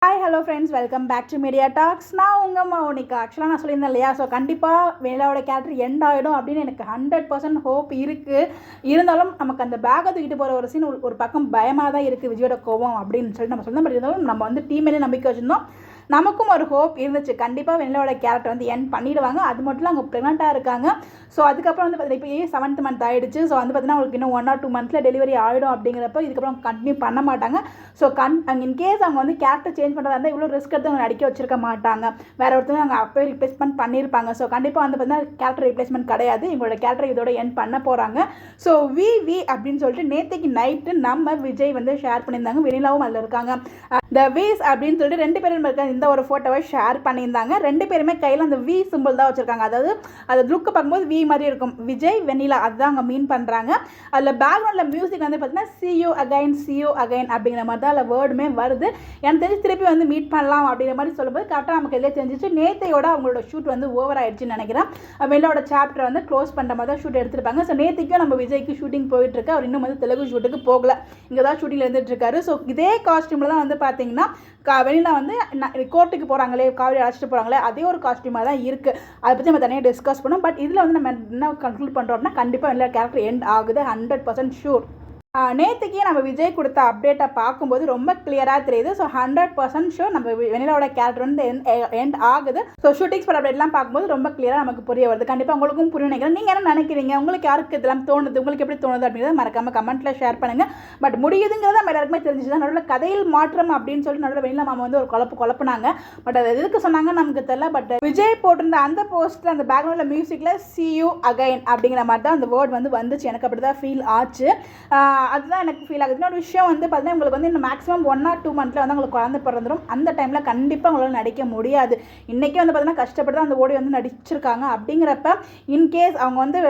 Hi hello friends, welcome back to media talks. நான் உங்கள் மௌனிகா. ஆக்சுவலாக நான் சொல்லியிருந்தேன் இல்லையா, ஸோ கண்டிப்பாக வெண்ணிலாவோட கேரக்டர் எண்ட் ஆகிடும் அப்படின்னு எனக்கு 100% ஹோப் இருக்குது. இருந்தாலும் நமக்கு அந்த பேக்கை தூக்கிட்டு போகிற ஒரு சீன் ஒரு பக்கம் பயமாக தான் இருக்குது, விஜயோட கோவம் அப்படின்னு சொல்லிட்டு நம்ம சொல்லணும். பட் இருந்தாலும் நம்ம வந்து டீம் மேலே நம்பிக்கை வச்சுருந்தோம். நமக்கும் ஒரு ஹோப் இருந்துச்சு, கண்டிப்பாக வெண்ணிலாவோட கேரக்டர் வந்து எண்ட் பண்ணிவிடுவாங்க. அது மட்டும் இல்லை, அவங்க ப்ரெக்னெண்ட்டாக இருக்காங்க. ஸோ அதுக்கப்புறம் வந்து பார்த்தீங்கன்னா இப்போ 7th மந்த் ஆகிடுச்சு. ஸோ வந்து பார்த்தீங்கன்னா அவங்களுக்கு இன்னும் 1 or 2 months டெலிவரி ஆகிடும். அப்படிங்கிறப்ப இதுக்கப்புறம் கண்டினியூ பண்ண மாட்டாங்க. ஸோ இன்கேஸ் அவங்க வந்து கேரக்டர் சேஞ்ச் பண்ணுறதா இருந்தால் இவ்வளோ ரிஸ்க் எடுத்து அவங்க நடிக்க வச்சிருக்க மாட்டாங்க. வேறு ஒருத்தவங்க அவங்க அப்போயே ரீப்ளேஸ்மெண்ட் பண்ணியிருப்பாங்க. ஸோ கண்டிப்பாக வந்து பார்த்தீங்கன்னா கேரக்டர் ரீப்ளேஸ்மெண்ட் கிடையாது. இவங்களோட கேரக்டர் இதோட எண்ட் பண்ண போகிறாங்க. ஸோ வி அப்படின்னு சொல்லிட்டு நேற்றுக்கு நைட்டு நம்ம விஜய் வந்து ஷேர் பண்ணியிருந்தாங்க. வெண்ணிலாவும் அதில் இருக்காங்க. த வீஸ் அப்படின்னு சொல்லிட்டு 2 பேரும் இருக்காங்க. இந்த ஒரு ஃபோட்டோவை ஷேர் பண்ணியிருந்தாங்க. 2 பேருமே கையில் அந்த வி சிம்பிள் தான் வச்சுருக்காங்க. அதாவது அது லுக்கு பார்க்கும்போது வி மாதிரி இருக்கும். விஜய் வெண்ணிலா அதுதான் அங்கே மீன் பண்ணுறாங்க. அதில் பேக்ரவுண்டில் மியூசிக் வந்து பார்த்தீங்கன்னா see you again அப்படிங்கிற மாதிரி தான் அதில் வேர்டுமே வருது. எனக்கு தெரிஞ்சு திருப்பி வந்து மீட் பண்ணலாம் அப்படிங்கிற மாதிரி சொல்லும்போது கரெக்டாக நமக்கு எதிலே தெரிஞ்சிச்சு. நேத்தையோட அவங்களோட ஷூட் வந்து ஓவர் ஆகிடுச்சுன்னு நினைக்கிறேன். வெண்ணிலாவோட சாப்டர் வந்து க்ளோஸ் பண்ணுற மாதிரி தான் ஷூட் எடுத்திருப்பாங்க. ஸோ நேற்றுக்கும் நம்ம விஜய்க்கு ஷூட்டிங் போயிட்டுருக்கு. அவர் இன்னும் வந்து தெலுங்கு ஷூட்டுக்கு போகல, இங்கே தான் ஷூட்டிங்கில் இருந்துட்டு இருக்காரு. ஸோ இதே காஸ்டியூமில் தான் வந்து பார்த்தீங்கன்னா வெளியில் வந்து கோர்ட்டுக்கு போகிறாங்களே, காவிரி அழைச்சிட்டு போகிறாங்களே, அதே ஒரு காஸ்டியூமாக தான் இருக்குது. அதை பற்றி நம்ம தனியாக டிஸ்கஸ் பண்ணோம். பட் இதில் வந்து நம்ம என்ன கன்க்ளூட் பண்ணுறோம்னா கண்டிப்பாக எல்லா கேரக்டர் எண்ட் ஆகுது, 100% ஷூர். நேற்றுக்கே நம்ம விஜய் கொடுத்த அப்டேட்டை பார்க்கும்போது ரொம்ப கிளியராக தெரியுது. ஸோ 100% ஷூர் நம்ம வெண்ணிலாவோட கேரக்டர் வந்து எண்ட் ஆகுது. ஸோ ஷூட்டிங்ஸ் பர் அப்டேட்லாம் பார்க்கும்போது ரொம்ப கிளியராக நமக்கு புரிய வருது. கண்டிப்பாக உங்களுக்கும் புரிய நினைக்கிறேன். நீங்கள் என்ன நினைக்கிறீங்க? உங்களுக்கு யாருக்கு இதெல்லாம் தோணுது? உங்களுக்கு எப்படி தோணுது அப்படிங்கிறத மறக்காமல் கமெண்ட்டில் ஷேர் பண்ணுங்கள். பட் முடியுதுங்கிறத நம்ம எல்லாருக்குமே தெரிஞ்சுச்சு தான். நடுவில் கதையில் மாற்றம் அப்படின்னு சொல்லிட்டு நடுவில் வெண்ணிலா மாமா வந்து ஒரு குழப்புனாங்க. பட் அது எதுக்கு சொன்னாங்க நமக்கு தெரியல. பட் விஜய் போட்டிருந்த அந்த போஸ்ட்டில் அந்த பேக்ரவுண்டில் மியூசிக்கில் see you again அப்படிங்கிற மாதிரி தான் அந்த வேர்ட் வந்து வந்துச்சு. எனக்கு அப்படி தான் ஃபீல் ஆச்சு. அதுதான் எனக்கு ஃபீல் ஆகுது. இன்னொரு விஷயம் வந்து பார்த்தீங்கன்னா உங்களுக்கு வந்து இந்த மேக்ஸிமம் 1 or 2 months வந்து உங்களுக்கு குழந்தை பிறந்துடும். அந்த டைமில் கண்டிப்பாக உங்களால் நடிக்க முடியாது. இன்றைக்கே வந்து பார்த்தீங்கன்னா கஷ்டப்பட்டு அந்த ஓடி வந்து நடிச்சிருக்காங்க. அப்படிங்கிறப்ப இன்கேஸ் அவங்க வந்து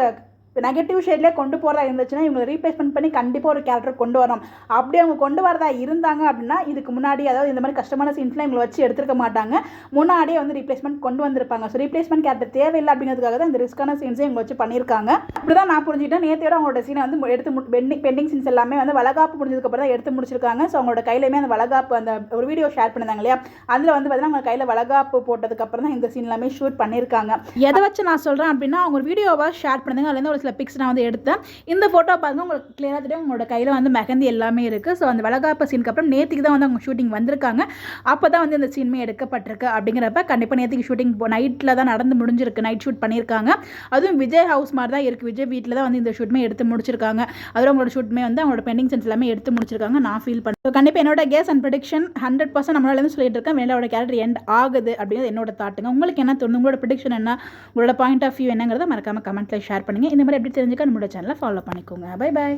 நெகட்டிவ் ஷேட்லேயே கொண்டு போகிறதா இருந்துச்சுன்னா இவங்களை ரீப்ளேஸ்மெண்ட் பண்ணி கண்டிப்பாக ஒரு கேரக்டர் கொண்டு வரணும். அப்படி அவங்க கொண்டு வரதா இருந்தாங்க அப்படின்னா இதுக்கு முன்னாடி, அதாவது இந்த மாதிரி கஷ்டமான சீன்ஸ்லாம் இவங்களை வச்சு எடுத்துருக்க மாட்டாங்க. முன்னாடியே வந்து ரீப்ளேஸ்மெண்ட் கொண்டு வந்திருப்பாங்க. ஸோ ரீப்ளேஸ்மெண்ட் கேரக்டர் தேவையில்லை அப்படிங்கிறதுக்காக தான் இந்த ரிஸ்க்கான சீன்ஸை இவங்க வச்சு பண்ணியிருக்காங்க. அப்படி தான் நான் புரிஞ்சுக்கிட்டேன். நேற்றையோட அவங்களோட சீனை வந்து எடுத்து பெண்டிங் சீன்ஸ் எல்லாமே வந்து வளகாப்பு முடிஞ்சதுக்கப்புறம் தான் எடுத்து முடிச்சிருக்காங்க. ஸோ அவங்களோட கையிலுமே அந்த வளகாப்பு அந்த ஒரு வீடியோ ஷேர் பண்ணியிருந்தாங்க இல்லையா, அதில் வந்து பார்த்தீங்கன்னா அவங்க கையில் வளகாப்பு போட்டதுக்கப்புறம் தான் இந்த சீன் எல்லாமே ஷூட் பண்ணியிருக்காங்க. எதை வச்சு நான் சொல்கிறேன் அப்படின்னா அவங்க ஒரு வீடியோவை ஷேர் பண்ணிருந்தாங்க. அதுலேருந்து ஒரு சில பிக்ஸ் நான் வந்து எடுத்தேன். இந்த ஃபோட்டோ பாருங்க, உங்களுக்கு கிளியராக தெரியும். உங்களோட கையில் வந்து மெஹந்தி எல்லாமே இருக்குது. ஸோ அந்த வளகாப்பு சீனுக்கு அப்புறம் நேற்றுக்கு தான் வந்து அவங்க ஷூட்டிங் வந்திருக்காங்க. அப்போ தான் வந்து இந்த சீனுமே எடுக்கப்பட்டிருக்கு. அப்படிங்கிறப்ப கண்டிப்பாக நேற்றுக்கு ஷூட்டிங் நைட்டில் தான் நடந்து முடிஞ்சிருக்கு. நைட் ஷூட் பண்ணியிருக்காங்க. அதுவும் விஜய் ஹவுஸ் மாதிரி தான் இருக்குது. விஜய் வீட்டில் தான் வந்து இந்த ஷூட்டுமே எடுத்து முடிச்சிருக்காங்க. அதுவும் அவங்களோட ஷூட்டுமே வந்து அவங்களோட பெண்டிங் சென்ஸ் எல்லாமே எடுத்து முடிச்சிருக்காங்க. நான் ஃபீல் பண்ணுறேன். ஸோ கண்டிப்பாக என்னோட கேஸ் அண்ட் ப்ரெடிக்ஷன் 100% நம்மளால சொல்லிட்டு இருக்கேன். வெண்ணிலாவோட கேரக்டர் எண்ட் ஆகுது அப்படிங்கிறது என்னோட தாட்டுங்க. உங்களுக்கு என்ன தோணுது? உங்களோட ப்ரெடிக்ஷன் என்ன? உங்களோட பாயிண்ட் ஆஃப் வியூ என்னங்கிறத மறக்காம கமெண்ட்டில் ஷேர் பண்ணுங்கள். இந்த மாதிரி எப்படி தெரிஞ்சுக்க நம்மளோட சேனலை ஃபாலோ பண்ணிக்கோங்க. Bye bye.